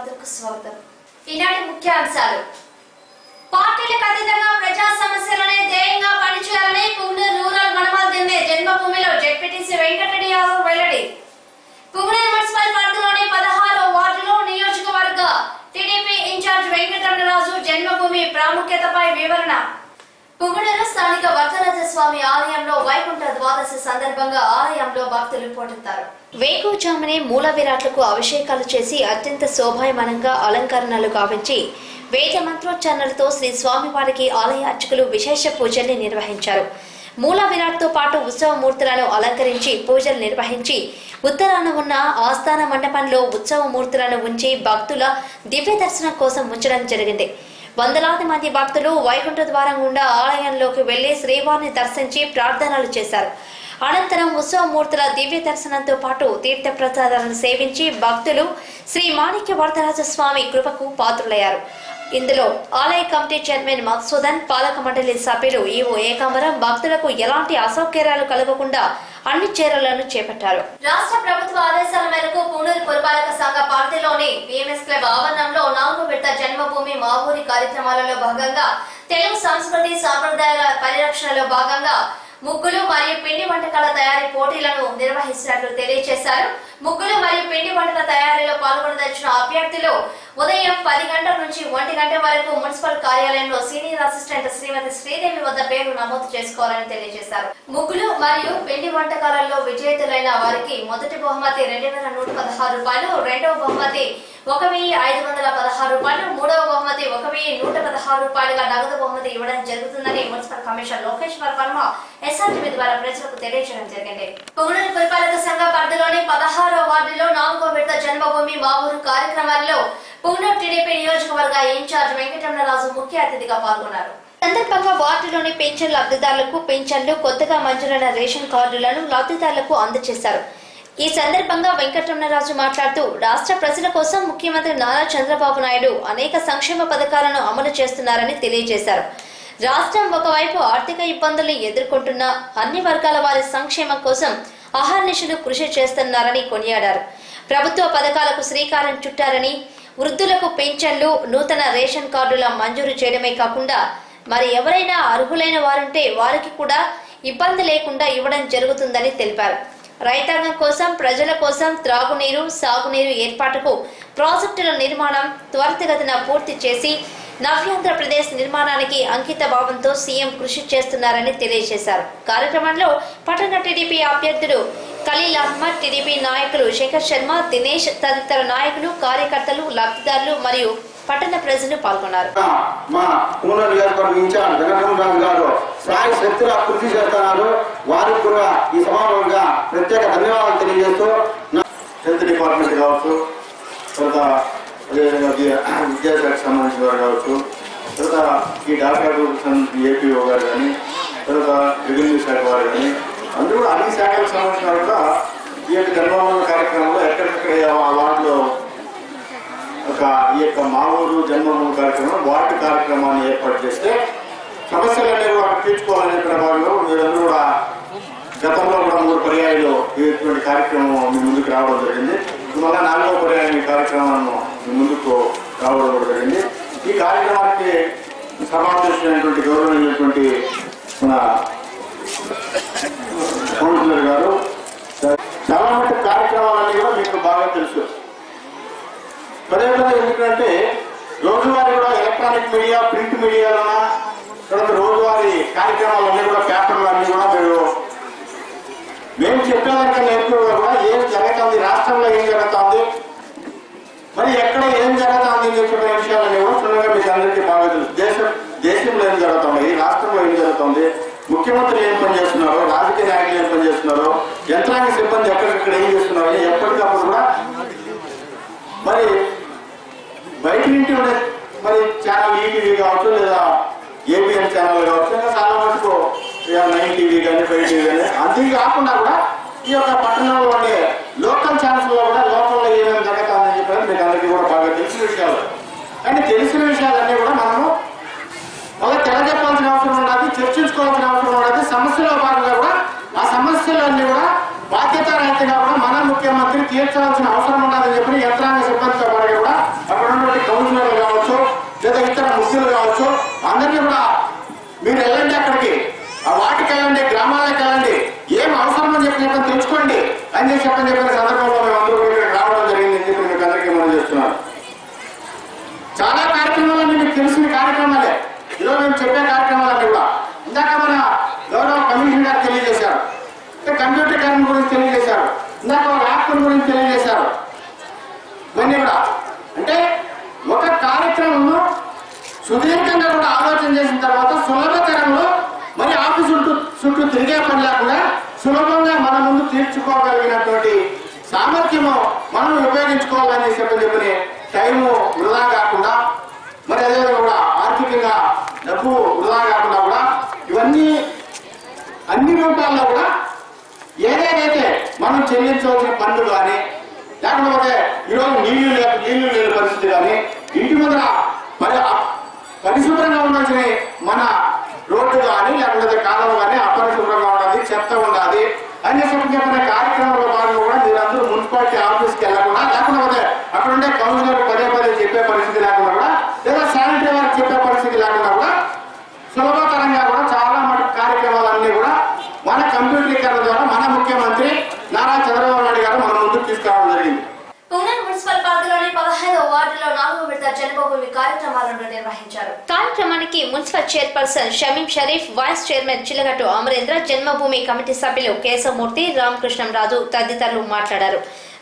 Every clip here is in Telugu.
వార్తలకు స్వాగతం. ఈనాటి ముఖ్యాంశాలు. పార్టీలకు అతీతంగా ప్రజా సమస్యలనే ధ్యేయంగా పనిచేయాలని పుంగనూరు రూరల్ వనమాల దిన్నే జన్మభూమిలో జెడ్పీటీసీ వెంకటరెడ్డి యాదవ్ వెల్లడి. పుంగనూరు మున్సిపల్ పరిధిలోని 16వ వార్డులో నియోజకవర్గ టీడీపీ ఇన్ఛార్జ్ వెంకటరమణరాజు జన్మభూమి ప్రాముఖ్యతపై వివరణ. పుంగనూరు స్థానిక వరదరాజ స్వామి ఆలయంలో వైకుంఠ ద్వాదశి సందర్భంగా ఆలయంలో భక్తులు పోటెత్తారు. వేకువజామునే మూల విరాట్లకు అభిషేకాలు చేసి అత్యంత శోభాయమానంగా అలంకరణలు గావించి వేద మంత్రోచ్చారణలతో శ్రీ స్వామివారికి ఆలయ అర్చకులు విశేష పూజల్ని నిర్వహించారు. మూల విరాట్తో పాటు ఉత్సవమూర్తులను అలంకరించి పూజలు నిర్వహించి ఉత్తరాన ఉన్న ఆస్థాన మండపంలో ఉత్సవమూర్తులను ఉంచి భక్తుల దివ్య దర్శనం కోసం ఉంచడం జరిగింది. వందలాది మంది భక్తులు వైకుంఠ ద్వారం గుండా ఆలయంలోకి వెళ్లి శ్రీవారిని దర్శించి ప్రార్థనలు చేశారు. అనంతరం ఉత్సవమూర్తుల దివ్య దర్శనంతో పాటు తీర్థ ప్రసాదాలను సేవించి భక్తులు శ్రీ మాణిక్య వరదరాజ స్వామి కృపకు పాత్రులయ్యారు. ఇందులో ఆలయ కమిటీ చైర్మన్ మధుసూదన్, పాలక మండలి సభ్యులు ఈవో ఏకాంబరం భక్తులకు ఎలాంటి అసౌకర్యాలు కలగకుండా అన్ని చర్యలను చేపట్టారు. రాష్ట్ర ప్రభుత్వ ఆదేశాల మేరకు పుంగనూరు పురపాలక సంఘ పరిధిలోని బిఎంఎస్ క్లబ్ ఆవరణంలో 4వ విడత జన్మభూమి మా ఊరి కార్యక్రమాలలో భాగంగా తెలుగు సంస్కృతి సాంప్రదాయాల పరిరక్షణలో భాగంగా ముగ్గులు మరియు పిండి వంటకాల తయారీ పోటీలను నిర్వహిస్తున్నట్లు తెలియజేశారు. ముగ్గులు మరియు పిండి వంటల తయారీలో పాల్గొనదలిచిన అభ్యర్థులు ఉదయం 10 గంటల నుంచి 1 గంట వరకు మున్సిపల్ కార్యాలయంలో సీనియర్ అసిస్టెంట్ శ్రీమతి శ్రీదేవి వద్ద పేరు నమోదు చేసుకోవాలని తెలియజేశారు. ముగ్గులు మరియు పిండి వంటకాలలో విజేతలైన వారికి మొదటి బహుమతి 2116 రూపాయలు, రెండవ బహుమతి 1516 రూపాయలు, మూడవ బహుమతి 1116 రూపాయలుగా నగదు బహుమతి ఇవ్వడం జరుగుతుందని municipal commissioner Lokeshwar Varma SRTV ద్వారా ప్రజలకు తెలియజేయడం జరిగింది. పుంగనూరు పురపాలక సంఘ పరిధిలోని 16వ వార్డులో 4వ విడత జన్మభూమి మా ఊరు కార్యక్రమాల్లో పుంగనూరు టీడీపీ నియోజకవర్గ ఇన్ఛార్జ్ వెంకటరమణరాజు ముఖ్య అతిథిగా పాల్గొన్నారు. సందర్భంగా వార్డులోని పెన్షన్ లబ్ధిదారులకు పెన్షన్లు, కొత్తగా మంజూరైన రేషన్ కార్డులను లబ్ధిదారులకు అందజేశారు. ఈ సందర్భంగా వెంకటరమణరాజు మాట్లాడుతూ రాష్ట్ర ప్రజల కోసం ముఖ్యమంత్రి నారా చంద్రబాబు నాయుడు అనేక సంక్షేమ పథకాలను అమలు చేస్తున్నారని తెలియజేశారు. రాష్ట్రం ఒకవైపు ఆర్థిక ఇబ్బందులు ఎదుర్కొంటున్న అన్ని వర్గాల వారి సంక్షేమం కోసం అహర్నిశలు కృషి చేస్తున్నారని కొనియాడారు. ప్రభుత్వ పథకాలకు శ్రీకారం చుట్టారని, వృద్ధులకు పెన్షన్లు, నూతన రేషన్ కార్డుల మంజూరు చేయడమే కాకుండా మరి ఎవరైనా అర్హులైన వారుంటే వారికి కూడా ఇబ్బంది లేకుండా ఇవ్వడం జరుగుతుందని తెలిపారు. రైతాంగం కోసం, ప్రజల కోసం త్రాగునీరు, సాగునీరు ఏర్పాటుకు ప్రాజెక్టుల నిర్మాణం త్వరితగతిన పూర్తి చేసి నవ్యాంధ్రప్రదేశ్ నిర్మాణానికి అంకిత భావంతో సీఎం కృషి చేస్తున్నారని తెలియజేశారు. కార్యక్రమంలో పట్టణ టీడీపీ అభ్యర్థులు ఖలీల్ అహ్మద్, టీడీపీ నాయకులు శేఖర్ శర్మ, దినేష్ తదితర నాయకులు, కార్యకర్తలు, లబ్ధిదారులు మరియు పట్టణ ప్రజలు పాల్గొన్నారు. వారికి కూడా ఈ సమావేశంగా ప్రత్యేక ధన్యవాదాలు తెలియజేస్తూ హెల్త్ డిపార్ట్మెంట్ కావచ్చు, తర్వాత విద్యాశాఖకు సంబంధించిన వారు కావచ్చు, తర్వాత ఈ డాక్టర్ ఏపీఓ గారు కానీ, తర్వాత రెవెన్యూ శాఖ వారు కానీ, అందరూ అన్ని శాఖలకు సంబంధించిన వారు కూడా ఈ యొక్క జన్మభూమి కార్యక్రమంలో ఎక్కడెక్కడ వార్డులో ఈ యొక్క మా ఊరు జన్మభూమి కార్యక్రమం వార్డు కార్యక్రమాన్ని ఏర్పాటు చేస్తే సమస్యలన్నీ కూడా తీర్చుకోవాలనే క్రమంలో మీరందరూ కూడా గతంలో కూడా 3 పర్యాయాలు ఇటువంటి కార్యక్రమం మీ ముందుకు రావడం జరిగింది. మళ్ళీ 4వ పర్యాయం ఈ కార్యక్రమాన్ని మీ ముందుకు రావడం కూడా జరిగింది. ఈ కార్యక్రమానికి సమావేశమైనటువంటి గౌరవమైనటువంటి మన కౌన్సిలర్ గారు చాలా మట్టి కార్యక్రమాలన్నీ కూడా మీకు బాగా తెలుసు. పదే ఎందుకంటే రోజువారీ కూడా ఎలక్ట్రానిక్ మీడియా, ప్రింట్ మీడియాలోనా, తర్వాత రోజువారీ కార్యక్రమాలన్నీ కూడా పేపర్లన్నీ కూడా మేము చెప్పేదానికన్నా ఎక్కువగా కూడా ఏం జరుగుతుంది, రాష్ట్రంలో ఏం జరుగుతుంది, మరి ఎక్కడ ఏం జరుగుతుంది అని చెప్పిన విషయాలన్నీ కూడా క్షుణ్ణంగా మీకు అందరికీ బాగా తెలుసు. దేశంలో ఏం జరుగుతుంది, రాష్ట్రంలో ఏం జరుగుతుంది, ముఖ్యమంత్రి ఏం పని చేస్తున్నారు, రాజకీయ నాయకులు ఏం పని చేస్తున్నారు, యంత్రాంగ సిబ్బంది ఎక్కడికక్కడ ఏం చేస్తున్నారు అని ఎప్పటికప్పుడు కూడా మరి బయట నుంచి ఉండే మరి ఛానల్ ఈటీవీ కావచ్చు, లేదా ఏబిఎన్ ఛానల్ కావచ్చు, ఇంకా చాలా మటుకు 9 టీవీ కానీ, 5 టీవీ కానీ, అంతే కాకుండా కూడా ఈ యొక్క పట్టణంలో ఉండే లోకల్ ఛానల్స్ లో కూడా లోకల్లో ఏమేమి జరుగుతుందని చెప్పారు మీకు అందరికీ కూడా బాగా తెలిసిన విషయాలు. కానీ తెలిసిన విషయాలన్నీ కూడా మనము మళ్ళీ తెలియజెప్పాల్సిన అవసరం ఉండదు, చర్చించుకోవాల్సిన అవసరం ఉండదు. సమస్యలో భాగంగా కూడా ఆ సమస్యలన్నీ కూడా బాధ్యతారహితంగా కూడా మన ముఖ్యమంత్రి తీర్చాల్సిన అవసరం ఉన్నదని చెప్పి యంత్రాంగ సిబ్బందితో పాటు కూడా అక్కడ ఉన్నటువంటి కౌన్సిలర్లు కావచ్చు లేదా ఇతర ముఖ్యులు కావచ్చు అందరినీ కూడా మీరు వెళ్ళండి, అక్కడికి ఆ వాటికి వెళ్ళండి, గ్రామాలకు వెళ్ళండి, ఏం అవసరం అని చెప్పి తెలుసుకోండి అని చెప్పని చెప్పిన సందర్భంలో మేము అందరూ ఇక్కడికి రావడం జరిగిందని చెప్పి మీకు అందరికీ మనం చేస్తున్నాం. చాలా కార్యక్రమాలన్నీ మీకు తెలిసిన కార్యక్రమాలే ఈరోజు మేము చెప్పే కార్యక్రమాలన్నీ కూడా. ఇందాక మన గౌరవ కమిషనర్ గారు తెలియజేశారు, కంప్యూటరీకరణ గురించి తెలియజేశారు, ఇందాక ల్యాప్టాప్ గురించి తెలియజేశారు. ఇవన్నీ కూడా అంటే ఒక కార్యక్రమంలో సుదీర్ఘంగా కూడా ఆలోచన చేసిన తర్వాత సులభతరంలో మరి ఆఫీసు చుట్టూ తిరిగే పని లేకుండా సులభంగా మన ముందు తీర్చుకోగలిగినటువంటి సామర్థ్యము మనం ఉపయోగించుకోవాలని చెప్పని టైము వృధా కాకుండా మరి అదేవిధంగా కూడా ఆర్థికంగా డబ్బు వృధా కాకుండా కూడా ఇవన్నీ అన్ని రూపాల్లో కూడా ఏదైతే మనం చెల్లించవలసిన పనులు కానీ లేకపోతే ఈరోజు నీళ్లు లేని పరిస్థితి కానీ ఇంటి ముందర మరి పరిశుభ్రంగా ఉండాల్సిన మన రోడ్డు కానీ లేకపోతే కాలువ కానీ అపరిశుభ్రంగా ఉండాలి, చెత్త ఉండాలి అని చెప్పిన కార్యక్రమంలో భాగంగా కూడా మీరందరూ మున్సిపాలిటీ ఆఫీస్కి వెళ్ళకుండా లేకపోతే అక్కడ ఉండే కౌన్సిలర్ పదే చెప్పే పరిస్థితి లేకుండా కూడా లేదా శానిటరీ వారికి చెప్పే పరిస్థితి లేకుండా కూడా సులభతరంగా కూడా చాలా మటుకు కార్యక్రమాలన్నీ కూడా మన కంప్యూటరీకరణ ద్వారా మన ముఖ్యమంత్రి నారా చంద్రబాబు నాయుడు గారు మన ముందుకు తీసుకురావడం జరిగింది. పుంగనూరు మున్సిపల్ పరిధిలోని 15వ వార్డులో 4వ విడత జన్మభూమి కార్యక్రమాలను నిర్వహించారు. కార్యక్రమానికి municipal chairperson Shamim Sharif, vice chairman Chillagattu Amarendra, Janmabhoomi committee సభ్యులు కేశవమూర్తి, రామకృష్ణంరాజు తదితరులు మాట్లాడారు.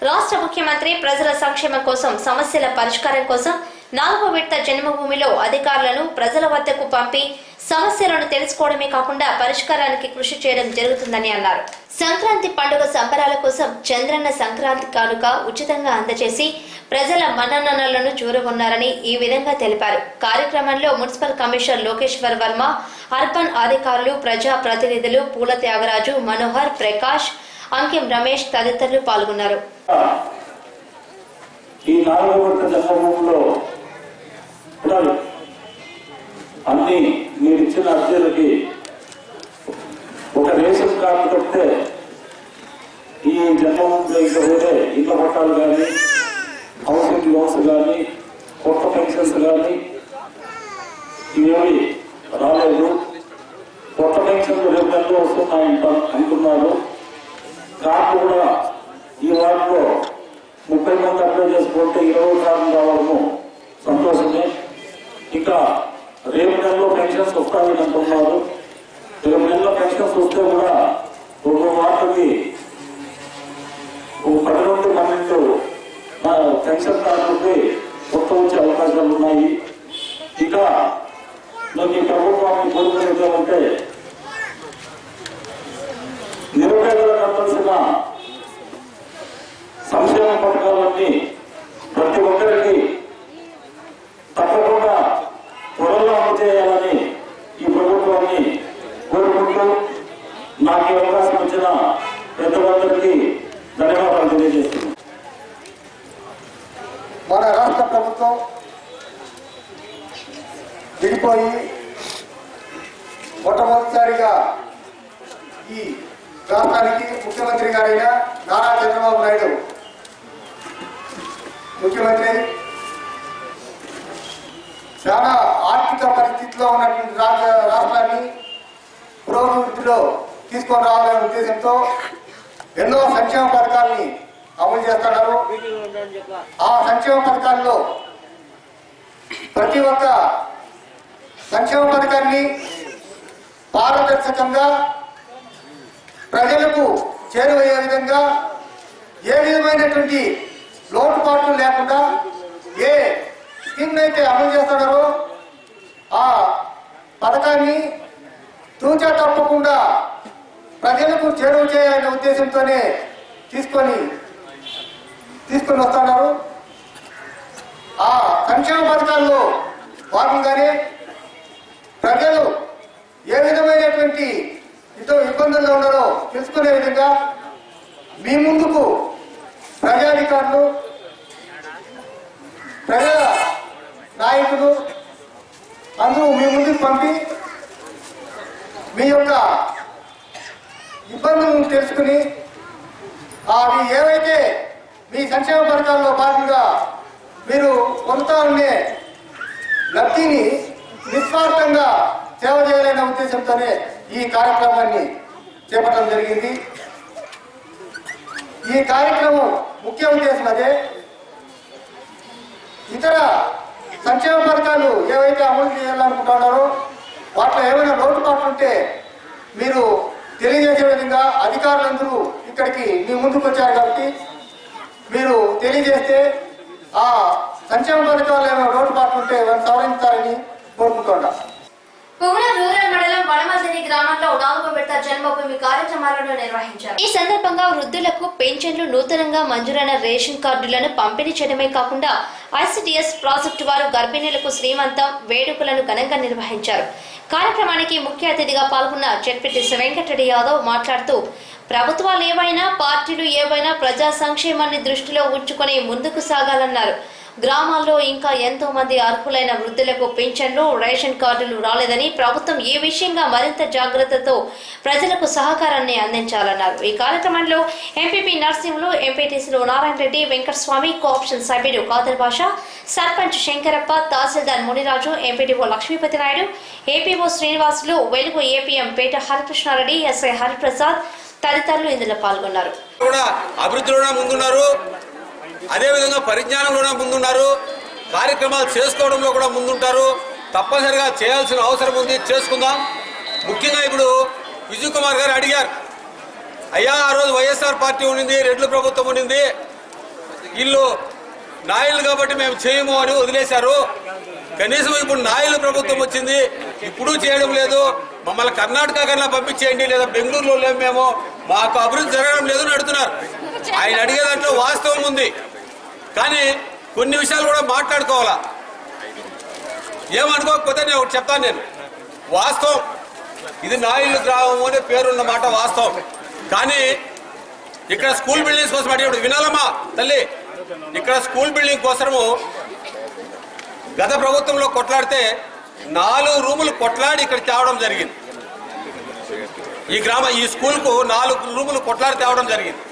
రాష్ట్ర ముఖ్యమంత్రి ప్రజల సంక్షేమం కోసం, సమస్యల పరిష్కారం కోసం 4వ విడత జన్మభూమిలో అధికారులను ప్రజల వద్దకు పంపి సమస్యలను తెలుసుకోవడమే కాకుండా పరిష్కారానికి కృషి చేయడం జరుగుతుందని అన్నారు. సంక్రాంతి పండుగ సంబరాల కోసం చంద్రన్న సంక్రాంతి కానుక ఉచితంగా అందజేసి ప్రజల మన్ననలను చూరగొన్నారని ఈ విధంగా తెలిపారు. కార్యక్రమంలో municipal commissioner Lokeshwar Varma, urban అధికారులు, ప్రజా ప్రతినిధులు పూల త్యాగరాజు, మనోహర్, ప్రకాష్, అంకిం రమేష్ తదితరులు పాల్గొన్నారు. ఈ 4వ విడత జన్మభూమిలో అన్ని మీరు ఇచ్చిన అర్జీలకి ఒక రేషన్ కార్డు కడితే ఈ జన్మభూమిలో ఇంకా వేరే ఇళ్ల పట్టాలు కానీ, హౌసింగ్ లోన్స్ కానీ, కొత్త పెన్షన్స్ కానీ ఇవేవి రాలేదు. కొత్త పెన్షన్లు 2 నెలలు వస్తున్నాయంట అంటున్నారు. కార్డు కూడా ఈ వార్డులో 30 మంది అప్లై చేసుకుంటే 20 కార్డు రావడము సంతోషమే. ఇంకా రేపు నెలలో పెన్షన్స్ వస్తాయని అంటున్నారు. రేపు నెలలో పెన్షన్స్ వస్తే కూడా ఒక వార్డుకి 10 నుండి 12 పెన్షన్ కార్డులకి కొత్త వచ్చే అవకాశాలు ఉన్నాయి. ఇంకా మీకు ఈ ప్రభుత్వాన్ని కోరుకునేది ఏమంటే నిరుపేదలకు అందాల్సిన సంక్షేమ పథకాలన్నీ ప్రతి ఒక్కరికి తప్పకుండా త్వరలో అమలు చేయాలని ఈ ప్రభుత్వాన్ని కోరుకుంటూ నాకు ఈ అవకాశం వచ్చిన పెద్దలందరికీ ధన్యవాదాలు తెలియజేస్తున్నాను. మన రాష్ట్ర ప్రభుత్వం విడిపోయి మొట్టమొదటిసారిగా ఈ రాష్ట్రానికి ముఖ్యమంత్రి గారైన నారా చంద్రబాబు నాయుడు ముఖ్యమంత్రి చాలా ఆర్థిక పరిస్థితిలో ఉన్నటువంటి రాష్ట్రాన్ని పురోభివృద్ధిలో తీసుకొని రావాలనే ఉద్దేశంతో ఎన్నో సంక్షేమ పథకాలని అమలు చేస్తున్నారు. ఆ సంక్షేమ పథకాల్లో ప్రతి ఒక్క సంక్షేమ పథకాన్ని పారదర్శకంగా ప్రజలకు చేరువయ్యే విధంగా ఏ విధమైనటువంటి లోటుపాట్లు లేకుండా ఏ స్కీమ్ అయితే అమలు చేస్తున్నారో ఆ పథకాన్ని తూచా తప్పకుండా ప్రజలకు చేరువ చేయాలనే ఉద్దేశంతోనే తీసుకొని వస్తున్నారు. ఆ సంక్షేమ పథకాల్లో భాగంగానే ప్రజలు ఏ విధమైనటువంటి ఇబ్బందుల్లో ఉన్నారో తెలుసుకునే విధంగా మీ ముందుకు ప్రజాధికారులు, ప్రజా నాయకులు అందరూ మీ ముందుకు పంపి మీ యొక్క ఇబ్బందులను తెలుసుకుని అవి ఏవైతే మీ సంక్షేమ పథకాల్లో భాగంగా మీరు పొందుతా ఉండే లబ్ధిని నిస్వార్థంగా సేవ చేయాలనే ఉద్దేశంతోనే ఈ కార్యక్రమాన్ని చేపట్టడం జరిగింది. ఈ కార్యక్రమం ముఖ్య ఉద్దేశం అదే. ఇతర సంక్షేమ పథకాలు ఏవైతే అమలు చేయాలనుకుంటున్నారో వాటిలో ఏమైనా లోటుపాట్లు ఉంటే మీరు తెలియజేసే విధంగా అధికారులందరూ ఇక్కడికి మీ ముందుకు వచ్చారు కాబట్టి మీరు తెలియజేస్తే ఆ సంక్షేమ పథకాలు ఏమైనా లోటుపాట్లు ఉంటే వాటిని సవరించాలని కోరుకుంటున్నాం. పువ్వుల రూరల్ మండలం వనమర్దిని గ్రామంలో 4వ విడత జన్మభూమి కార్యక్రమాలను నిర్వహించారు. ఈ సందర్భంగా వృద్ధులకు పెన్షన్లు, నూతనంగా మంజూరైన రేషన్ కార్డులను పంపిణీ చేయడమే కాకుండా ఐసిడిఎస్ ప్రాజెక్టు వారు గర్భిణీలకు శ్రీమంతం వేడుకలను ఘనంగా నిర్వహించారు. కార్యక్రమానికి ముఖ్య అతిథిగా పాల్గొన్న జెడ్పీటీసీ వెంకటరెడ్డి యాదవ్ మాట్లాడుతూ ప్రభుత్వాలు ఏవైనా, పార్టీలు ఏవైనా ప్రజా సంక్షేమాన్ని దృష్టిలో ఉంచుకొని ముందుకు సాగాలన్నారు. గ్రామాల్లో ఇంకా ఎంతో మంది అర్హులైన వృద్ధులకు పింఛన్లు, రేషన్ కార్డులు రాలేదని ప్రభుత్వం ఈ విషయంగా మరింత జాగ్రత్తతో ప్రజలకు సహకారాన్ని అందించాలన్నారు. ఈ కార్యక్రమంలో ఎంపీపీ నర్సింహులు, ఎంపీటీసీలు నారాయణ రెడ్డి, వెంకటస్వామి, కోఆప్షన్ సభ్యుడు కాదర్ బాషా, సర్పంచ్ శంకరప్ప, తహసీల్దార్ మునిరాజు, ఎంపీడీఓ లక్ష్మీపతి నాయుడు, ఏపీఓ శ్రీనివాసులు, వెలుగు ఏపీఎం పేట హరికృష్ణారెడ్డి, ఎస్ఐ హరిప్రసాద్ తదితరులు ఇందులో పాల్గొన్నారు. అభివృద్ధిలోనే ముందున్నారు, అదేవిధంగా పరిజ్ఞానంలోనే ముందున్నారు, కార్యక్రమాలు చేసుకోవడంలో కూడా ముందుంటారు. తప్పనిసరిగా చేయాల్సిన అవసరం ఉంది, చేసుకుందాం. ముఖ్యంగా ఇప్పుడు విజయ్ కుమార్ గారు అడిగారు, అయ్యా ఆ రోజు వైఎస్ఆర్ పార్టీ ఉండింది, రెడ్లు ప్రభుత్వం ఉండింది, వీళ్ళు నాయులు కాబట్టి మేము చేయము అని వదిలేశారు. కనీసం ఇప్పుడు నాయులు ప్రభుత్వం వచ్చింది, ఇప్పుడు చేయడం లేదు, మమ్మల్ని కర్ణాటక కన్నా పంపించేయండి, లేదా బెంగళూరులో లేము, మేము మాకు అభివృద్ధి జరగడం లేదు అని అడుగుతున్నారు. ఆయన అడిగే దాంట్లో వాస్తవం ఉంది, కానీ కొన్ని విషయాలు కూడా మాట్లాడుకోవాలా. ఏమనుకోకపోతే నేను ఒకటి చెప్తాను, నేను వాస్తవం ఇది నాయుళ్ళు గ్రామం అనే పేరున్న మాట వాస్తవం. కానీ ఇక్కడ స్కూల్ బిల్డింగ్స్ కోసం అడిగాడు, వినాలమ్మా తల్లి, ఇక్కడ స్కూల్ బిల్డింగ్ కోసము గత ప్రభుత్వంలో కొట్లాడితే 4 రూములు కొట్లాడి ఇక్కడ తేవడం జరిగింది. ఈ స్కూల్కు 4 రూములు కొట్లాడి తేవడం జరిగింది.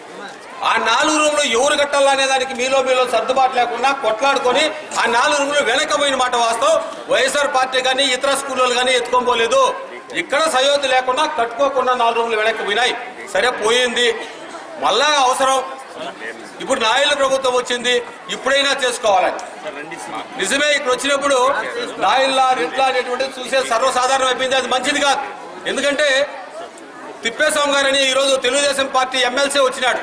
ఆ 4 రూములు ఎవరు కట్టాలనే దానికి మీలో సర్దుబాటు లేకుండా కొట్లాడుకొని ఆ 4 రూములు వెనకపోయిన మాట వాస్తవం. వైఎస్ఆర్ పార్టీ కానీ ఇతర స్కూళ్ళు కానీ ఎత్తుకోపోలేదు. ఇక్కడ సయోధ్య లేకుండా కట్టుకోకుండా 4 రూములు వెనక్కిపోయినాయి. సరే పోయింది, మళ్ళా అవసరం. ఇప్పుడు నాయుళ్ళ ప్రభుత్వం వచ్చింది, ఇప్పుడైనా చేసుకోవాలని. నిజమే, ఇక్కడ వచ్చినప్పుడు నాయుళ్ళ రెడ్ల అనేటువంటిది చూసే సర్వసాధారణం అయిపోయింది. అది మంచిది కాదు. ఎందుకంటే తిప్పేస్వామి గారని ఈరోజు తెలుగుదేశం పార్టీ ఎమ్మెల్సీ వచ్చినాడు.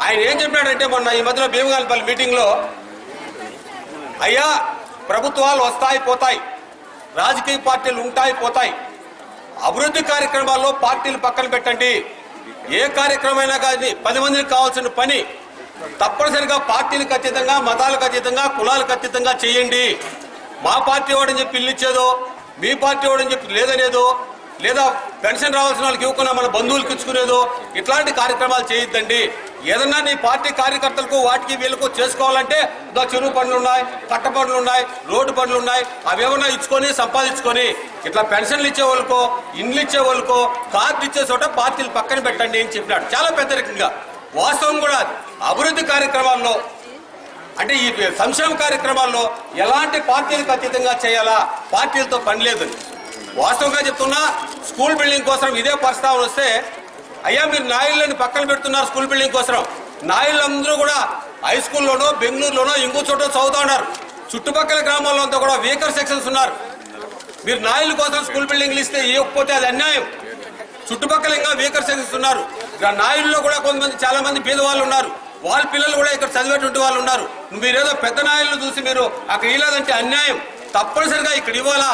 ఆయన ఏం చెప్పాడంటే మొన్న ఈ మధ్యలో భీమగానపల్లి మీటింగ్లో, అయ్యా ప్రభుత్వాలు వస్తాయి పోతాయి, రాజకీయ పార్టీలు ఉంటాయి పోతాయి, అభివృద్ధి కార్యక్రమాల్లో పార్టీలు పక్కన పెట్టండి. ఏ కార్యక్రమైనా కానీ 10 మందికి కావాల్సిన పని తప్పనిసరిగా పార్టీలకు అతీతంగా, మతాలకు అతీతంగా, కులాలకు అతీతంగా చేయండి. మా పార్టీ వాడని చెప్పి ఇల్లు ఇచ్చేదో, మీ పార్టీ వాడని చెప్పి లేదనేదో, లేదా పెన్షన్ రావాల్సిన వాళ్ళకి ఇవ్వకుండా మన బంధువులకు ఇచ్చుకునేదో, ఇట్లాంటి కార్యక్రమాలు చేయొద్దండి. ఏదన్నా నీ పార్టీ కార్యకర్తలకు వాటికి వీళ్ళకు చేసుకోవాలంటే చెరువు పనులు ఉన్నాయి, కట్ట పనులు ఉన్నాయి, రోడ్డు పనులు ఉన్నాయి, అవేమన్నా ఇచ్చుకొని సంపాదించుకొని ఇట్లా పెన్షన్లు ఇచ్చే వాళ్ళకో, ఇండ్లు ఇచ్చే వాళ్ళకో, కార్డు ఇచ్చే చోట పార్టీలు పక్కన పెట్టండి అని చెప్పినాడు. చాలా పెద్దరికంగా వాస్తవం కూడా. అభివృద్ధి కార్యక్రమాల్లో అంటే ఈ సంక్షేమ కార్యక్రమాల్లో ఎలాంటి పార్టీలకు అతీతంగా చేయాలా, పార్టీలతో పని లేదని వాస్తవంగా చెప్తున్నా. స్కూల్ బిల్డింగ్ కోసం ఇదే ప్రస్తావన వస్తే, అయ్యా మీరు నాయుళ్ళని పక్కన పెడుతున్నారు స్కూల్ బిల్డింగ్ కోసం. నాయుళ్ళందరూ కూడా హై స్కూల్లోనో, బెంగళూరులోనో, ఇంకో చోట చదువుతూ ఉన్నారు. చుట్టుపక్కల గ్రామాల్లో అంతా కూడా వీకర్ సెక్షన్స్ ఉన్నారు. మీరు నాయుళ్ళ కోసం స్కూల్ బిల్డింగ్లు ఇస్తే ఇవ్వకపోతే అది అన్యాయం. చుట్టుపక్కల ఇంకా వీకర్ సెక్షన్స్ ఉన్నారు. నాయుళ్ళలో కూడా కొంతమంది చాలా మంది పేదవాళ్ళు ఉన్నారు. వాళ్ళ పిల్లలు కూడా ఇక్కడ చదివేటువంటి వాళ్ళు ఉన్నారు. మీరేదో పెద్ద నాయుళ్ళు చూసి మీరు అక్కడ ఇవ్వలేదంటే అన్యాయం. తప్పనిసరిగా ఇక్కడ ఇవ్వాలా,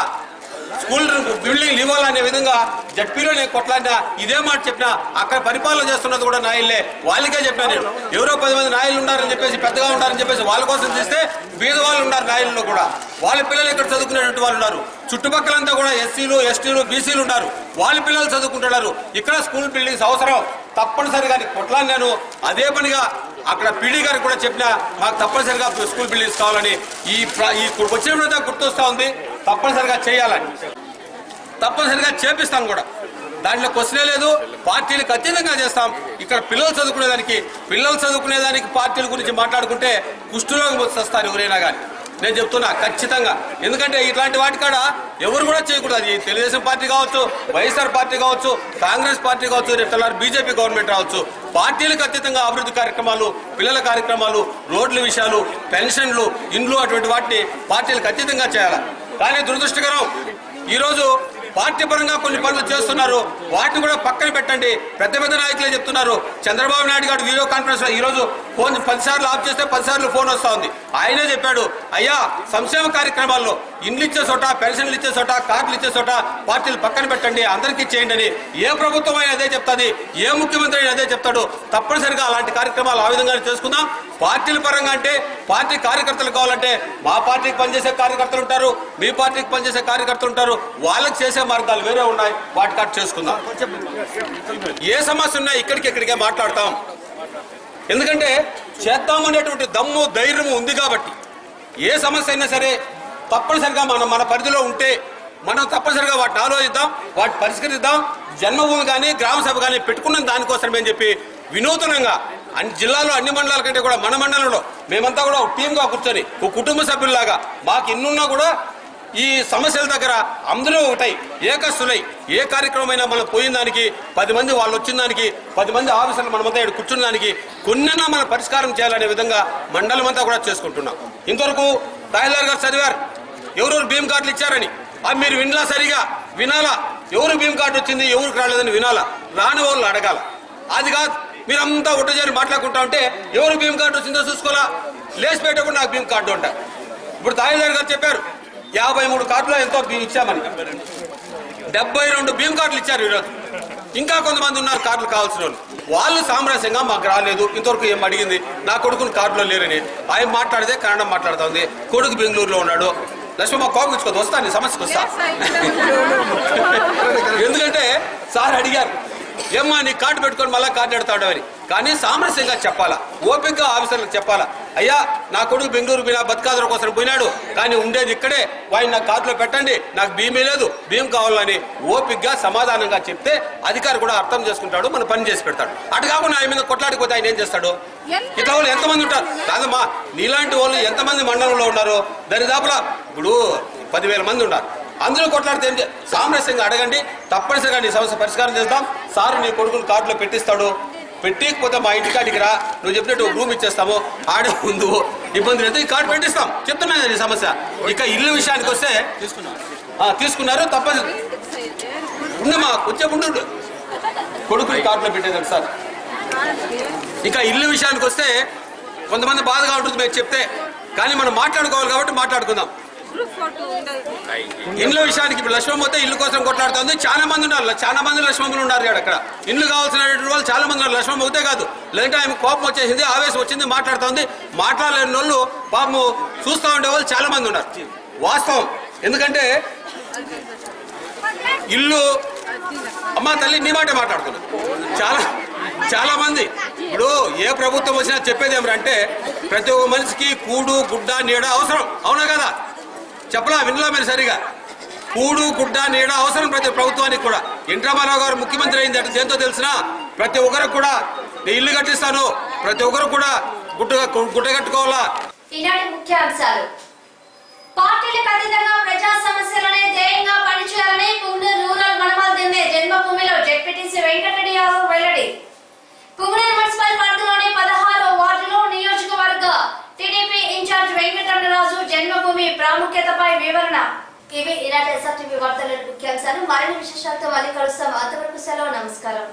స్కూల్ బిల్డింగ్లు ఇవ్వాలనే విధంగా జడ్పీలో నేను కొట్లాడినా ఇదే మాట చెప్పినా. అక్కడ పరిపాలన చేస్తున్నది కూడా నాయుళ్ళే. వాళ్ళకే చెప్పినా నేను, ఎవరో 10 మంది నాయుళ్ళు ఉన్నారని చెప్పేసి, పెద్దగా ఉన్నారని చెప్పేసి వాళ్ళ కోసం తీస్తే బీద వాళ్ళు ఉన్నారు నాయుళ్ళలో కూడా. వాళ్ళ పిల్లలు ఇక్కడ చదువుకునేటువంటి వాళ్ళు ఉన్నారు. చుట్టుపక్కలంతా కూడా ఎస్సీలు, ఎస్టీలు, బీసీలు ఉన్నారు. వాళ్ళ పిల్లలు చదువుకుంటున్నారు. ఇక్కడ స్కూల్ బిల్డింగ్స్ అవసరం. తప్పనిసరిగా కొట్లాడినాను. అదే పనిగా అక్కడ పీడీ గారికి కూడా చెప్పినా, మాకు తప్పనిసరిగా స్కూల్ బిల్డింగ్స్ కావాలని. ఈ వచ్చినప్పుడు గుర్తొస్తా ఉంది. తప్పనిసరిగా చేయాలని, తప్పనిసరిగా చేపిస్తాను కూడా. దాంట్లో క్వశ్చనే లేదు. పార్టీలకు అతీతంగా చేస్తాం. ఇక్కడ పిల్లలు చదువుకునేదానికి పార్టీల గురించి మాట్లాడుకుంటే కుష్ఠరోగం వస్తారు ఎవరైనా కానీ. నేను చెప్తున్నా ఖచ్చితంగా. ఎందుకంటే ఇట్లాంటి వాటి కాడ ఎవరు కూడా చేయకూడదు. అది తెలుగుదేశం పార్టీ కావచ్చు, వైఎస్ఆర్ పార్టీ కావచ్చు, కాంగ్రెస్ పార్టీ కావచ్చు, రేపు బీజేపీ గవర్నమెంట్ రావచ్చు. పార్టీలకు అతీతంగా అభివృద్ధి కార్యక్రమాలు, పిల్లల కార్యక్రమాలు, రోడ్ల విషయాలు, పెన్షన్లు, ఇండ్లు అటువంటి వాటిని పార్టీలకు అతీతంగా చేయాలి. కానీ దురదృష్టకరం ఈరోజు పార్టీ పరంగా కొన్ని పనులు చేస్తున్నారు. వాటిని కూడా పక్కన పెట్టండి. పెద్ద పెద్ద నాయకులే చెప్తున్నారు. చంద్రబాబు నాయుడు గారు వీడియో కాన్ఫరెన్స్ లో ఈరోజు ఫోన్ 10 సార్లు ఆఫ్ చేస్తే 10 సార్లు ఫోన్ వస్తా ఉంది. ఆయనే చెప్పాడు, అయ్యా సంక్షేమ కార్యక్రమాల్లో ఇండ్లు ఇచ్చే చోట, పెన్షన్లు ఇచ్చే చోట, కార్డులు ఇచ్చే చోట పార్టీలు పక్కన పెట్టండి, అందరికీ చేయండి అని. ఏ ప్రభుత్వం అయినా అదే చెప్తుంది, ఏ ముఖ్యమంత్రి అయినా అదే చెప్తాడు. తప్పనిసరిగా అలాంటి కార్యక్రమాలు ఆ విధంగా చేసుకుందాం. పార్టీల పరంగా అంటే పార్టీ కార్యకర్తలు కావాలంటే మా పార్టీకి పనిచేసే కార్యకర్తలు ఉంటారు, మీ పార్టీకి పనిచేసే కార్యకర్తలు ఉంటారు. వాళ్ళకి చేసే మార్గాలు వేరే ఉన్నాయి, వాటి కట్ చేసుకుందాం. ఏ సమస్య ఉన్నా ఇక్కడికే మాట్లాడతాం. ఎందుకంటే చేద్దామనేటువంటి దమ్ము ధైర్యము ఉంది కాబట్టి ఏ సమస్య అయినా సరే తప్పనిసరిగా మన పరిధిలో ఉంటే మనం తప్పనిసరిగా వాటిని ఆలోచిద్దాం, వాటిని పరిష్కరిద్దాం. జన్మభూమి కానీ గ్రామ సభ కానీ పెట్టుకున్న దానికోసమని చెప్పి వినూతనంగా అన్ని జిల్లాలో అన్ని మండలాల కంటే కూడా మన మండలంలో మేమంతా కూడా ఒక టీంగా కూర్చొని ఒక కుటుంబ సభ్యుల్లాగా మాకు ఇన్నున్నా కూడా ఈ సమస్యల దగ్గర అందరూ ఒకటై ఏకస్తులై ఏ కార్యక్రమమైనా మనం పోయిన దానికి 10 మంది వాళ్ళు వచ్చిన దానికి 10 మంది ఆఫీసర్లు మనమంతా ఇక్కడ కూర్చున్న దానికి కొన్నైనా మనం పరిష్కారం చేయాలనే విధంగా మండలం అంతా కూడా చేసుకుంటున్నాం. ఇంతవరకు తహసీల్దార్ గారు చదివారు ఎవరెవరు భీమ్ కార్డులు ఇచ్చారని. అది మీరు వినలా, సరిగా వినాలా. ఎవరు భీమ్ కార్డు వచ్చింది ఎవరికి రాలేదని వినాలా, రాని వాళ్ళు అడగాల. అది కాదు మీరంతా ఒట్టజారి మాట్లాడుకుంటా ఉంటే ఎవరు భీమ్ కార్డు వచ్చిందో చూసుకోవాలా. లేచి పెట్టకుండా నాకు భీమ్ కార్డు ఉంటా. ఇప్పుడు తహసీల్దార్ గారు చెప్పారు 53 కార్డులో ఎంతో ఇచ్చామని. 72 భీమ్ కార్డులు ఇచ్చారు ఈరోజు. ఇంకా కొంతమంది ఉన్నారు కార్డులు కావాల్సిన వాళ్ళు సామరస్యంగా మాకు రాలేదు, ఇంతవరకు ఏం అడిగింది నా కొడుకుని కార్డులో లేరని. ఆయన మాట్లాడితే కన్నడం మాట్లాడుతుంది. కొడుకు బెంగళూరులో ఉన్నాడు. లక్ష్మమ్మ కోపగించుకోదు, వస్తా నీ సమస్యకు వస్తా. ఎందుకంటే సార్ అడిగారు, ఏమ్మా నీ కార్డు పెట్టుకొని మళ్ళీ కార్డు ఎడతాడు అని. కానీ సామరస్యంగా చెప్పాలా, ఓపికగా ఆఫీసర్లకు చెప్పాలా. అయ్యా నా కొడుకు బెంగళూరు పోయినా బతుకాదుల కోసం పోయినాడు, కానీ ఉండేది ఇక్కడే, వాడిని నా కార్డులో పెట్టండి, నాకు భీమే లేదు, భీమ్ కావాలని ఓపికగా సమాధానంగా చెప్తే అధికారి కూడా అర్థం చేసుకుంటాడు, మన పని చేసి పెడతాడు. అటు కాకుండా ఆయన మీద కొట్లాడిపోతే ఆయన ఏం చేస్తాడు? ఇట్లా వాళ్ళు ఎంతమంది ఉంటారు కాదమ్మా, నీలాంటి వాళ్ళు ఎంతమంది మండలంలో ఉన్నారు? దరిదాపులా ఇప్పుడు 10,000 మంది ఉన్నారు. అందరూ కొట్లాడితే సామరస్యంగా అడగండి, తప్పనిసరిగా నీ సమస్య పరిష్కారం చేస్తాం. సార్ నీ కొడుకుని కార్డులో పెట్టిస్తాడు. పెట్టికపోతే మా ఇంటికాడికి రా, నువ్వు చెప్పినట్టు రూమ్ ఇచ్చేస్తాము, ఆడే ముందు ఇబ్బంది లేదు, ఈ కార్డు పెట్టిస్తాం. చెప్తున్నాను నీ సమస్య. ఇక ఇల్లు విషయానికి వస్తే తీసుకున్నారు, తప్పని ఉండమ్మా వచ్చేప్పుడు కొడుకుని కార్డులో పెట్టేదండి సార్. ఇక ఇల్లు విషయానికి వస్తే కొంతమంది బాధగా ఉంటుంది మీరు చెప్తే, కానీ మనం మాట్లాడుకోవాలి కాబట్టి మాట్లాడుకుందాం. ఇండ్ల విషయానికి ఇప్పుడు లక్ష్మమ్మ పోతే ఇల్లు కోసం కొట్లాడుతుంది. చాలా మంది ఉన్నారు, చాలా మంది లక్ష్మమ్మలు ఉన్నారు అక్కడ. ఇల్లు కావాల్సినటువంటి వాళ్ళు చాలా మంది ఉన్నారు. లక్ష్మమ్మ పోతే కాదు, లేదంటే ఆమె కోపం వచ్చేసింది, ఆవేశం వచ్చింది, మాట్లాడుతుంది. మాట్లాడలేని వాళ్ళు పాపము చూస్తూ ఉండే వాళ్ళు చాలా మంది ఉన్నారు. వాస్తవం. ఎందుకంటే ఇల్లు అమ్మా తల్లి నీ మాటే మాట్లాడుతున్నారు చాలా మంది. ఇప్పుడు ఏ ప్రభుత్వం వచ్చినా చెప్పేది ఏమంటే ప్రతి ఒక్క మనిషికి కూడు గుడ్డ నీడ అవసరం, అవునా కదా? చెప్పలా వినలా మీరు సరిగా? కూడు గుడ్డ నీడ అవసరం ప్రతి ప్రభుత్వానికి కూడా. ఎన్టీ రామారావు గారు ముఖ్యమంత్రి అయింది అంటే దేంతో తెలిసినా ప్రతి ఒక్కరికి కూడా నేను ఇల్లు కట్టిస్తాను, ప్రతి ఒక్కరు కూడా గుడ్డ కట్టుకోవాలా. ఈనాటి ముఖ్యాంశాలు. పార్టీలకు అతీతంగా ప్రజా సమస్యలనే ధ్యేయంగా పనిచేయాలని పుంగనూరు రూరల్ మనమల్ దిన్నే జన్మభూమిలో జెడ్పీటీసీ వెంకటరెడ్డి యాదవ్ వెల్లడి. పుంగనూరు మున్సిపల్ పరిధిలోని 16వ వార్డులో నియోజకవర్గ టీడీపీ ఇన్ఛార్జ్ వెంకటరమణరాజు జన్మభూమి ప్రాముఖ్యతపై వివరణ. ఇవి ఈనాటి SRTV వార్తల ముఖ్యాంశాలు. మరిన్ని విశేషాలతో మళ్ళీ కలుస్తాం. అంతవరకు సెలవు, నమస్కారం.